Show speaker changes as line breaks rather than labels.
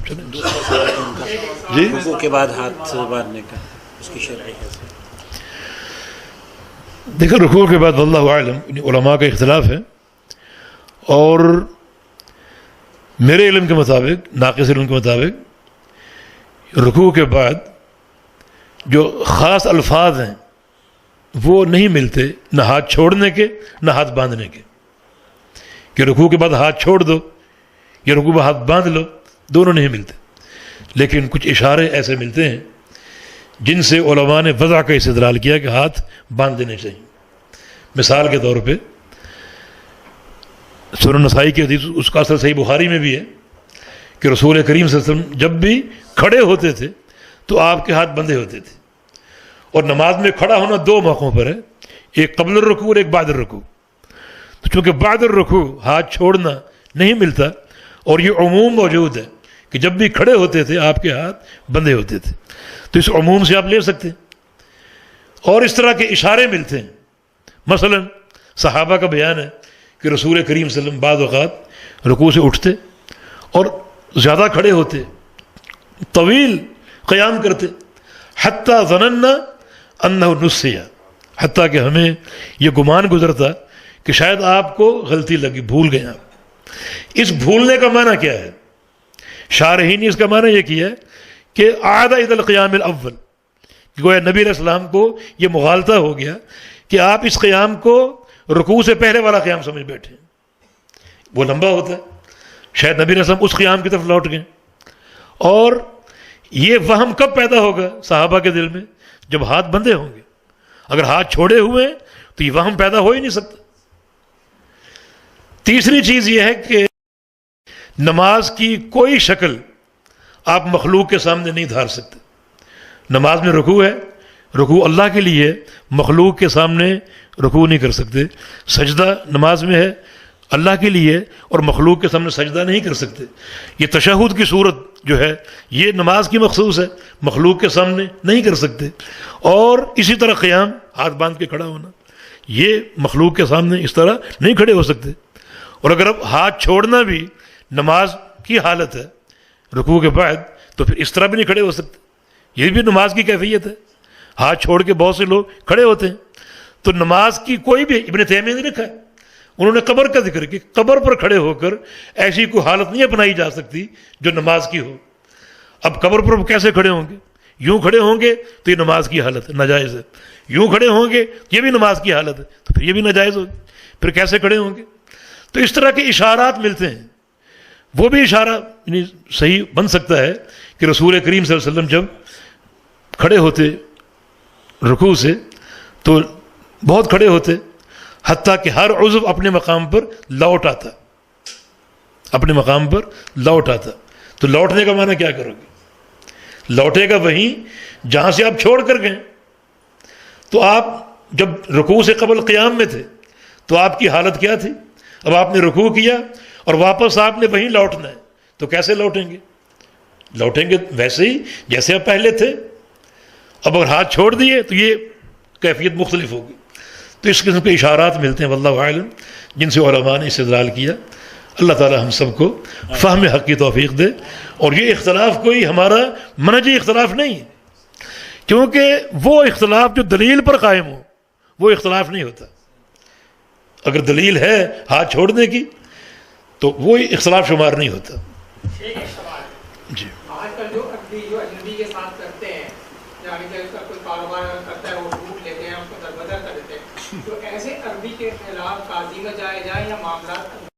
جی
رکوع کے بعد ہاتھ باندھنے کا اس کی شرعی حیثیت؟
دیکھیں رکوع کے بعد واللہ اعلم علماء کا اختلاف ہے، اور میرے علم کے مطابق، ناقص علم کے مطابق، رکوع کے بعد جو خاص الفاظ ہیں وہ نہیں ملتے، نہ ہاتھ چھوڑنے کے نہ ہاتھ باندھنے کے، کہ رکوع کے بعد ہاتھ چھوڑ دو یا رکوع میں ہاتھ باندھ لو، دونوں نہیں ملتے، لیکن کچھ اشارے ایسے ملتے ہیں جن سے علماء نے وضع کا استدلال کیا کہ ہاتھ باندھ دینے چاہیے۔ مثال کے طور پہ سنن نسائی کی حدیث، اس کا اثر صحیح بخاری میں بھی ہے کہ رسول کریم صلی اللہ علیہ وسلم جب بھی کھڑے ہوتے تھے تو آپ کے ہاتھ بندھے ہوتے تھے، اور نماز میں کھڑا ہونا دو موقعوں پر ہے، ایک قبل الرکوع اور ایک بعد الرکوع۔ تو چونکہ بعد الرکوع ہاتھ چھوڑنا نہیں ملتا، اور یہ عموم موجود ہے کہ جب بھی کھڑے ہوتے تھے آپ کے ہاتھ بندھے ہوتے تھے، تو اس عموم سے آپ لے سکتے ہیں، اور اس طرح کے اشارے ملتے ہیں۔ مثلا صحابہ کا بیان ہے کہ رسول کریم صلی اللہ علیہ وسلم بعض اوقات رکوع سے اٹھتے اور زیادہ کھڑے ہوتے، طویل قیام کرتے، حتیٰ ظننا انہ نسیہ، حتیٰ کہ ہمیں یہ گمان گزرتا کہ شاید آپ کو غلطی لگی، بھول گئے آپ۔ اس بھولنے کا معنی کیا ہے؟ شارحین نے اس کا معنی یہ کیا ہے کہ عاد الی القیام الاول، کہ گویا نبی علیہ السلام کو یہ مغالطہ ہو گیا کہ آپ اس قیام کو رکوع سے پہلے والا قیام سمجھ بیٹھے، وہ لمبا ہوتا ہے، شاید نبی علیہ السلام اس قیام کی طرف لوٹ گئے۔ اور یہ وہم کب پیدا ہوگا صحابہ کے دل میں؟ جب ہاتھ بندھے ہوں گے۔ اگر ہاتھ چھوڑے ہوئے ہیں تو یہ وہم پیدا ہو ہی نہیں سکتا۔ تیسری چیز یہ ہے کہ نماز کی کوئی شکل آپ مخلوق کے سامنے نہیں دھار سکتے۔ نماز میں رکوع ہے، رکوع اللہ کے لیے، مخلوق کے سامنے رکوع نہیں کر سکتے۔ سجدہ نماز میں ہے، اللہ کے لیے، اور مخلوق کے سامنے سجدہ نہیں کر سکتے۔ یہ تشہد کی صورت جو ہے یہ نماز کی مخصوص ہے، مخلوق کے سامنے نہیں کر سکتے۔ اور اسی طرح قیام، ہاتھ باندھ کے کھڑا ہونا، یہ مخلوق کے سامنے اس طرح نہیں کھڑے ہو سکتے۔ اور اگر اب ہاتھ چھوڑنا بھی نماز کی حالت ہے رکوع کے بعد، تو پھر اس طرح بھی نہیں کھڑے ہو سکتے، یہ بھی نماز کی کیفیت ہے۔ ہاتھ چھوڑ کے بہت سے لوگ کھڑے ہوتے ہیں۔ تو نماز کی کوئی بھی، ابن تیمیہ نے لکھا ہے، انہوں نے قبر کا ذکر کہ قبر پر کھڑے ہو کر ایسی کوئی حالت نہیں اپنائی جا سکتی جو نماز کی ہو۔ اب قبر پر کیسے کھڑے ہوں گے؟ یوں کھڑے ہوں گے تو یہ نماز کی حالت ہے، ناجائز ہے۔ یوں کھڑے ہوں گے یہ بھی نماز کی حالت ہے، تو پھر یہ بھی ناجائز ہوگی، پھر کیسے کھڑے ہوں گے؟ تو اس طرح کے اشارات ملتے ہیں۔ وہ بھی اشارہ یعنی صحیح بن سکتا ہے کہ رسول کریم صلی اللہ علیہ وسلم جب کھڑے ہوتے رکوع سے تو بہت کھڑے ہوتے، حتیٰ کہ ہر عضو اپنے مقام پر لوٹ آتا، اپنے مقام پر لوٹ آتا۔ تو لوٹنے کا معنی کیا کرو گے؟ لوٹے گا وہیں جہاں سے آپ چھوڑ کر گئے۔ تو آپ جب رکوع سے قبل قیام میں تھے تو آپ کی حالت کیا تھی؟ اب آپ نے رکوع کیا اور واپس آپ نے وہیں لوٹنا ہے، تو کیسے لوٹیں گے؟ لوٹیں گے ویسے ہی جیسے آپ پہلے تھے۔ اب اگر ہاتھ چھوڑ دیے تو یہ کیفیت مختلف ہوگی۔ تو اس قسم کے اشارات ملتے ہیں واللہ اعلم، جن سے علماء نے استدلال کیا۔ اللہ تعالی ہم سب کو فہم حق کی توفیق دے۔ اور یہ اختلاف کوئی ہمارا منہجی اختلاف نہیں ہے، کیونکہ وہ اختلاف جو دلیل پر قائم ہو وہ اختلاف نہیں ہوتا۔ اگر دلیل ہے ہاتھ چھوڑنے کی تو وہ اختلاف شمار نہیں ہوتا۔ جی
آج کل جو اجنبی کے ساتھ کرتے ہیں، یا کوئی کاروبار کرتا ہے وہ روٹ لیتے ہیں، اس کو دربدر کر دیتے ہیں، تو ایسے عربی کے خلاف قاضی کا جائے جائے یا معاملات